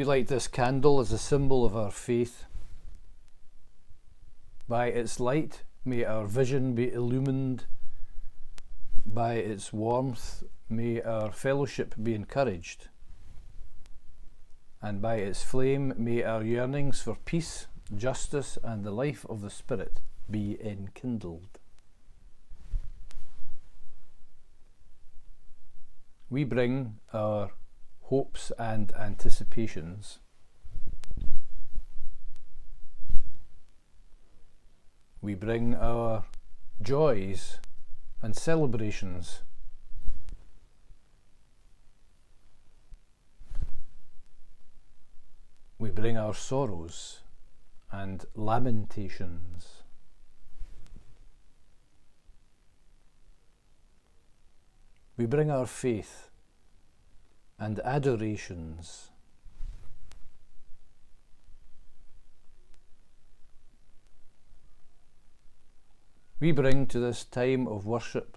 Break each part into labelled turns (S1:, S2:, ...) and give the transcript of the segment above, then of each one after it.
S1: We light this candle as a symbol of our faith. By its light, may our vision be illumined. By its warmth, may our fellowship be encouraged. And by its flame, may our yearnings for peace, justice, and the life of the Spirit be enkindled. We bring our hopes and anticipations. We bring our joys and celebrations. We bring our sorrows and lamentations. We bring our faith and adorations. We bring to this time of worship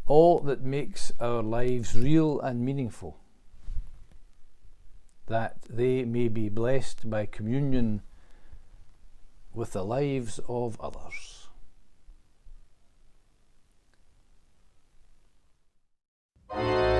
S1: all that makes our lives real and meaningful, that they may be blessed by communion with the lives of others.
S2: Thee.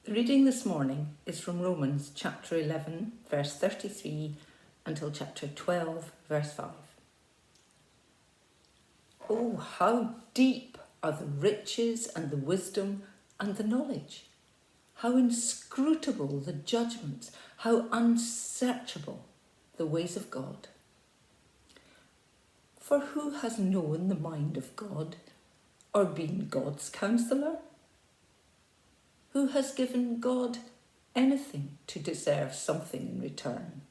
S2: The reading this morning is from Romans chapter 11, verse 33 until chapter 12, verse 5. Oh, how deep are the riches and the wisdom and the knowledge! How inscrutable the judgments, how unsearchable the ways of God! For who has known the mind of God, or been God's counsellor? Who has given God anything to deserve something in return?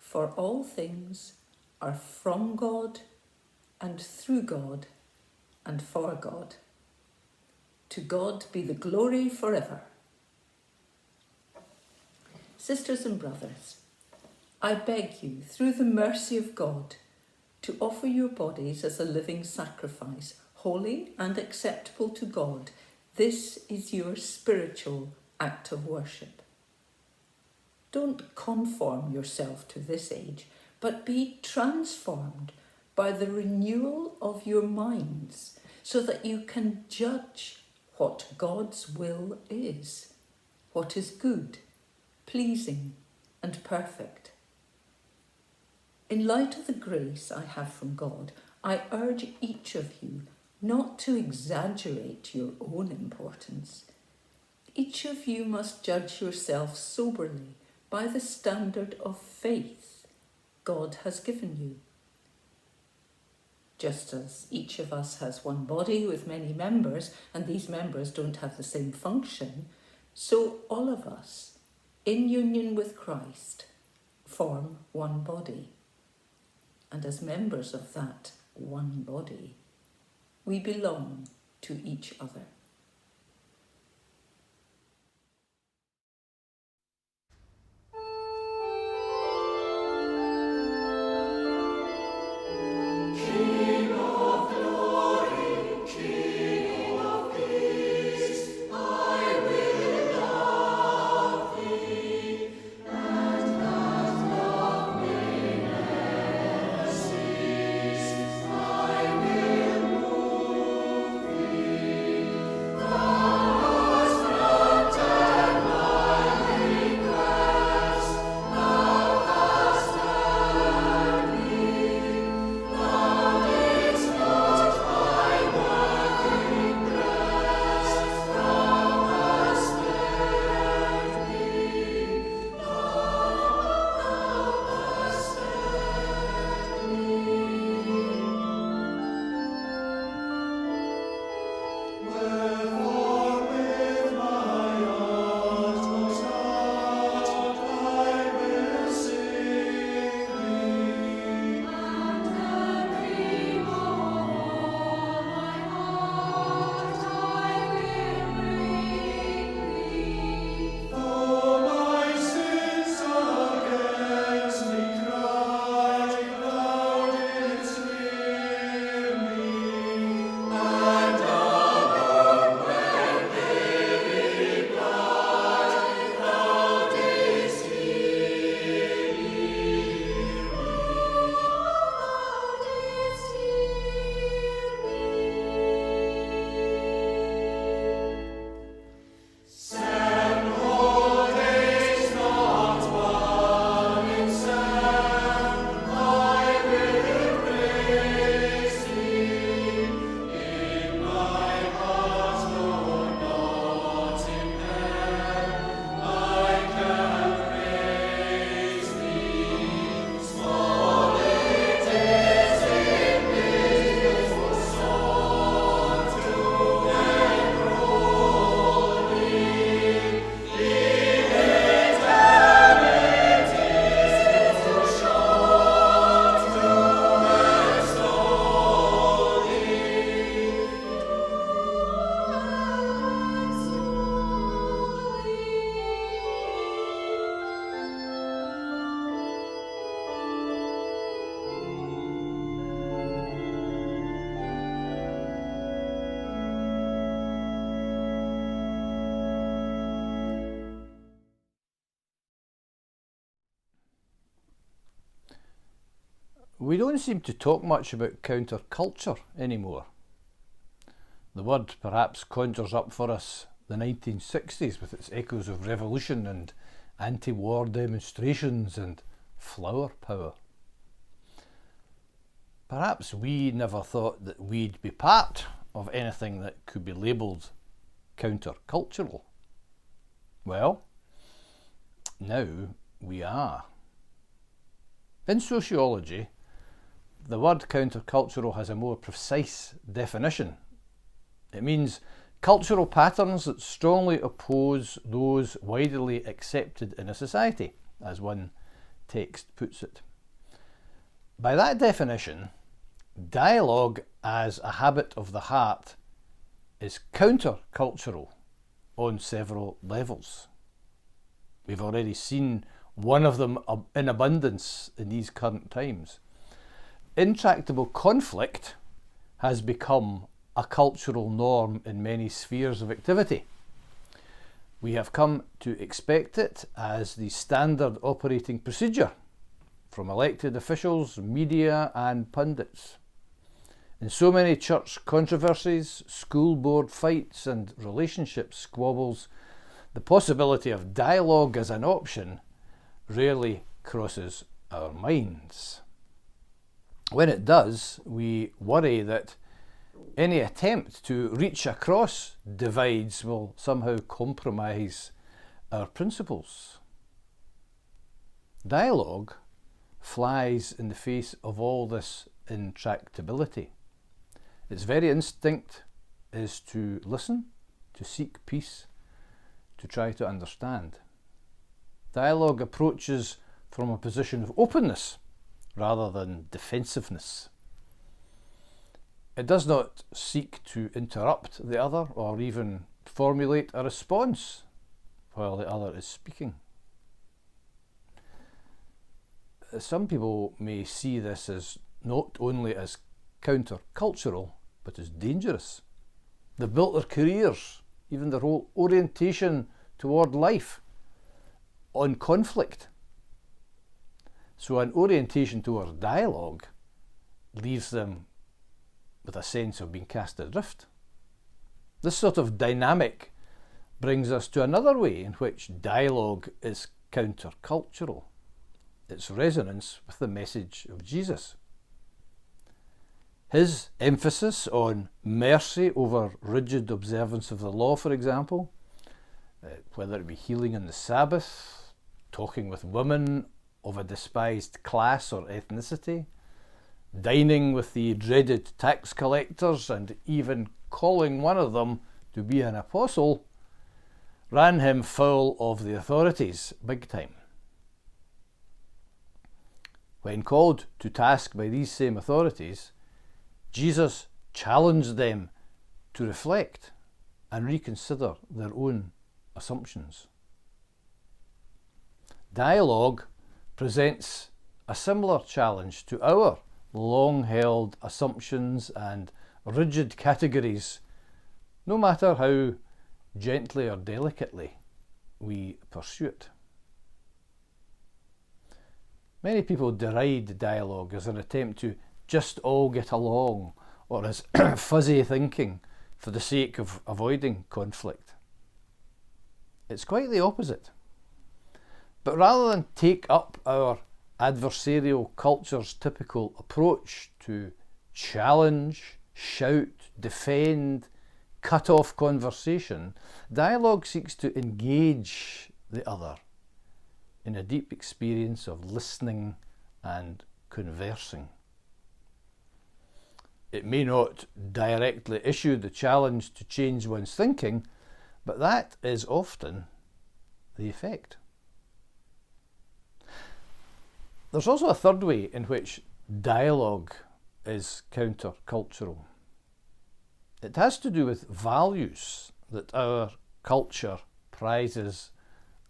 S2: For all things are from God, and through God, and for God. To God be the glory forever. Sisters and brothers, I beg you, through the mercy of God, to offer your bodies as a living sacrifice, holy and acceptable to God. This is your spiritual act of worship. Don't conform yourself to this age, but be transformed by the renewal of your minds, so that you can judge what God's will is, what is good, pleasing, and perfect. In light of the grace I have from God, I urge each of you not to exaggerate your own importance. Each of you must judge yourself soberly by the standard of faith God has given you. Just as each of us has one body with many members, and these members don't have the same function, so all of us, in union with Christ, form one body. And as members of that one body, we belong to each other.
S1: We don't seem to talk much about counterculture anymore. The word perhaps conjures up for us the 1960s with its echoes of revolution and anti-war demonstrations and flower power. Perhaps we never thought that we'd be part of anything that could be labelled countercultural. Well, now we are. In sociology, the word countercultural has a more precise definition. It means cultural patterns that strongly oppose those widely accepted in a society, as one text puts it. By that definition, dialogue as a habit of the heart is countercultural on several levels. We've already seen one of them in abundance in these current times. Intractable conflict has become a cultural norm in many spheres of activity. We have come to expect it as the standard operating procedure from elected officials, media and pundits. In so many church controversies, school board fights and relationship squabbles, the possibility of dialogue as an option rarely crosses our minds. When it does, we worry that any attempt to reach across divides will somehow compromise our principles. Dialogue flies in the face of all this intractability. Its very instinct is to listen, to seek peace, to try to understand. Dialogue approaches from a position of openness rather than defensiveness. It does not seek to interrupt the other or even formulate a response while the other is speaking. Some people may see this as not only as countercultural, but as dangerous. They've built their careers, even their whole orientation toward life, on conflict. So an orientation toward dialogue leaves them with a sense of being cast adrift. This sort of dynamic brings us to another way in which dialogue is countercultural. Its resonance with the message of Jesus. His emphasis on mercy over rigid observance of the law, for example, whether it be healing on the Sabbath, talking with women of a despised class or ethnicity, dining with the dreaded tax collectors and even calling one of them to be an apostle, ran him foul of the authorities big time. When called to task by these same authorities, Jesus challenged them to reflect and reconsider their own assumptions. Dialogue presents a similar challenge to our long-held assumptions and rigid categories, no matter how gently or delicately we pursue it. Many people deride dialogue as an attempt to just all get along, or as fuzzy thinking for the sake of avoiding conflict. It's quite the opposite. But rather than take up our adversarial culture's typical approach to challenge, shout, defend, cut off conversation, dialogue seeks to engage the other in a deep experience of listening and conversing. It may not directly issue the challenge to change one's thinking, but that is often the effect. There's also a third way in which dialogue is countercultural. It has to do with values that our culture prizes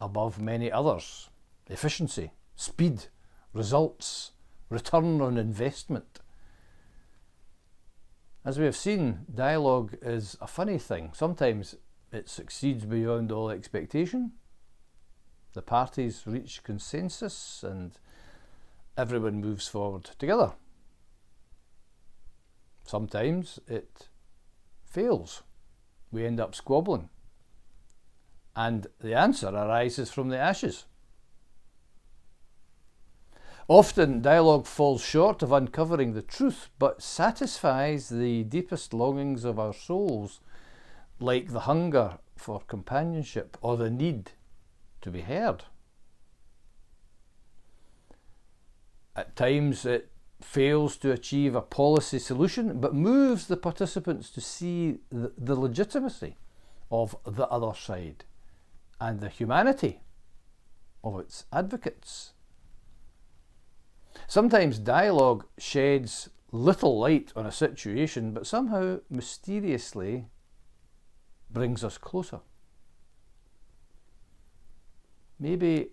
S1: above many others. Efficiency, speed, results, return on investment. As we have seen, dialogue is a funny thing. Sometimes it succeeds beyond all expectation. The parties reach consensus and everyone moves forward together. Sometimes it fails. We end up squabbling. and the answer arises from the ashes. Often dialogue falls short of uncovering the truth, but satisfies the deepest longings of our souls, like the hunger for companionship or the need to be heard. At times it fails to achieve a policy solution, but moves the participants to see the legitimacy of the other side and the humanity of its advocates. Sometimes dialogue sheds little light on a situation, but somehow mysteriously brings us closer. Maybe,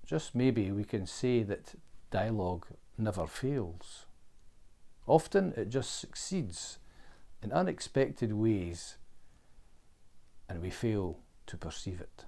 S1: just maybe, we can say that dialogue never fails. Often it just succeeds in unexpected ways, and we fail to perceive it.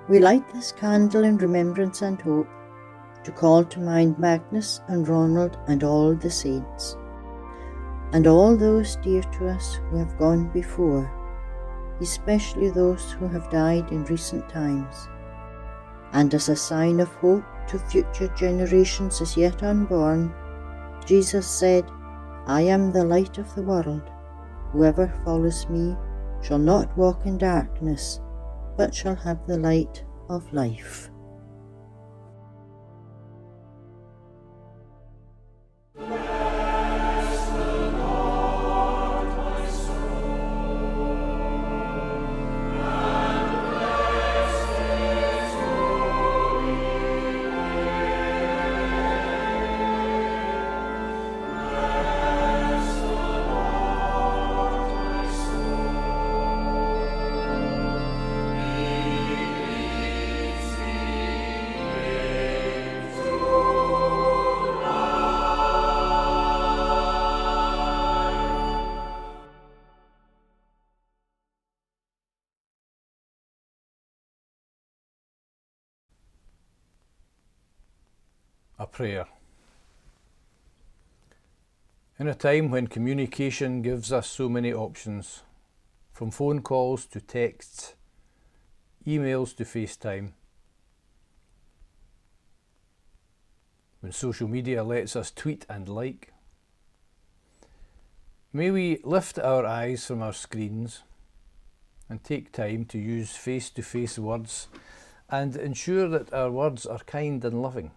S3: We light this candle in remembrance and hope, to call to mind Magnus and Ronald and all the saints, and all those dear to us who have gone before, especially those who have died in recent times. And as a sign of hope to future generations as yet unborn, Jesus said, "I am the light of the world. Whoever follows me shall not walk in darkness, but shall have the light of life."
S1: A prayer. In a time when communication gives us so many options, from phone calls to texts, emails to FaceTime, when social media lets us tweet and like, may we lift our eyes from our screens and take time to use face-to-face words and ensure that our words are kind and loving,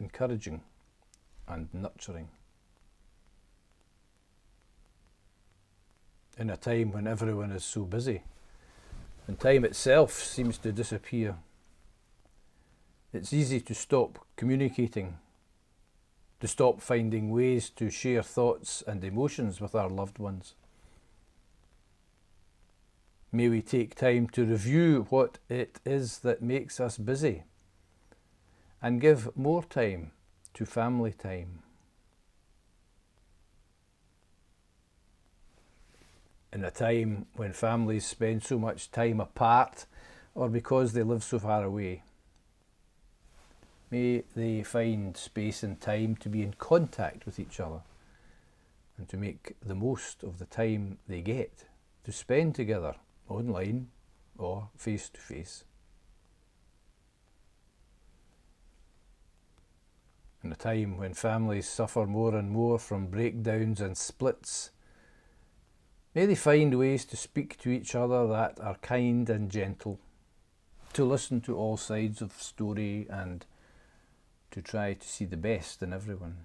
S1: encouraging and nurturing. In a time when everyone is so busy and time itself seems to disappear, it's easy to stop communicating, to stop finding ways to share thoughts and emotions with our loved ones. May we take time to review what it is that makes us busy and give more time to family time. In a time when families spend so much time apart or because they live so far away, may they find space and time to be in contact with each other and to make the most of the time they get to spend together online or face to face. In a time when families suffer more and more from breakdowns and splits, may they find ways to speak to each other that are kind and gentle, to listen to all sides of the story and to try to see the best in everyone.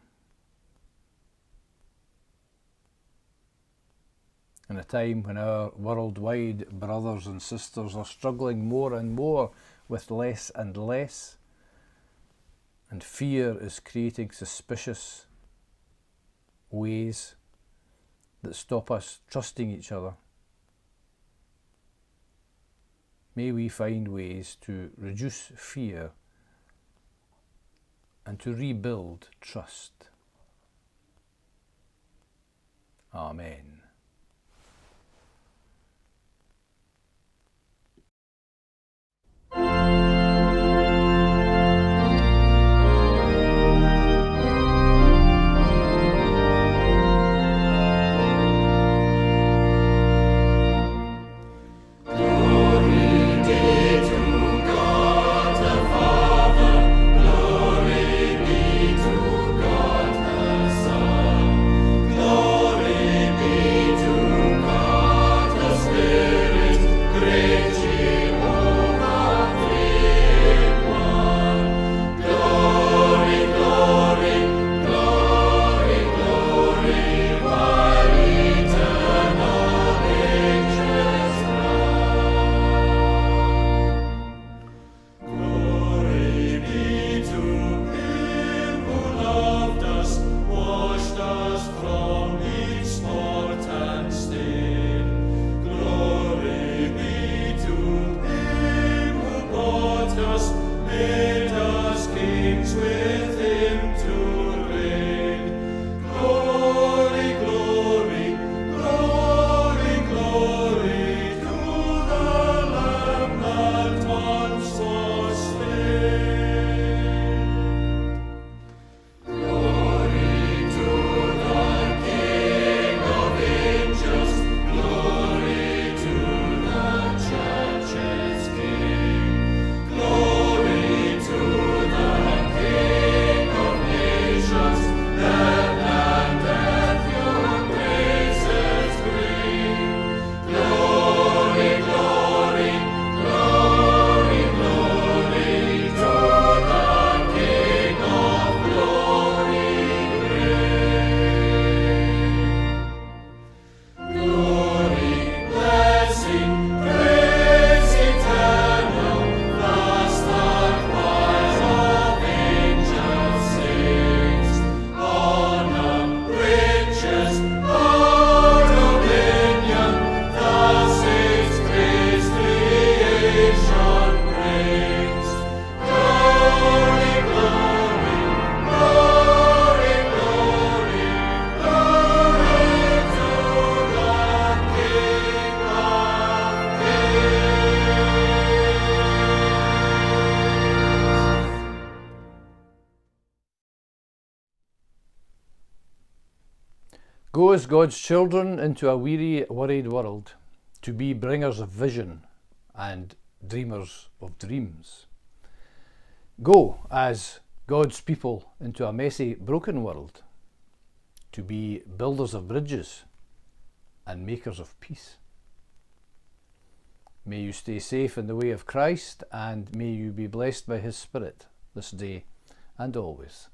S1: In a time when our worldwide brothers and sisters are struggling more and more with less and less, And fear is creating suspicious ways that stop us trusting each other. May we find ways to reduce fear and to rebuild trust. Amen. Go as God's children into a weary, worried world, to be bringers of vision and dreamers of dreams. Go as God's people into a messy, broken world, to be builders of bridges and makers of peace. May you stay safe in the way of Christ, and may you be blessed by His Spirit this day and always.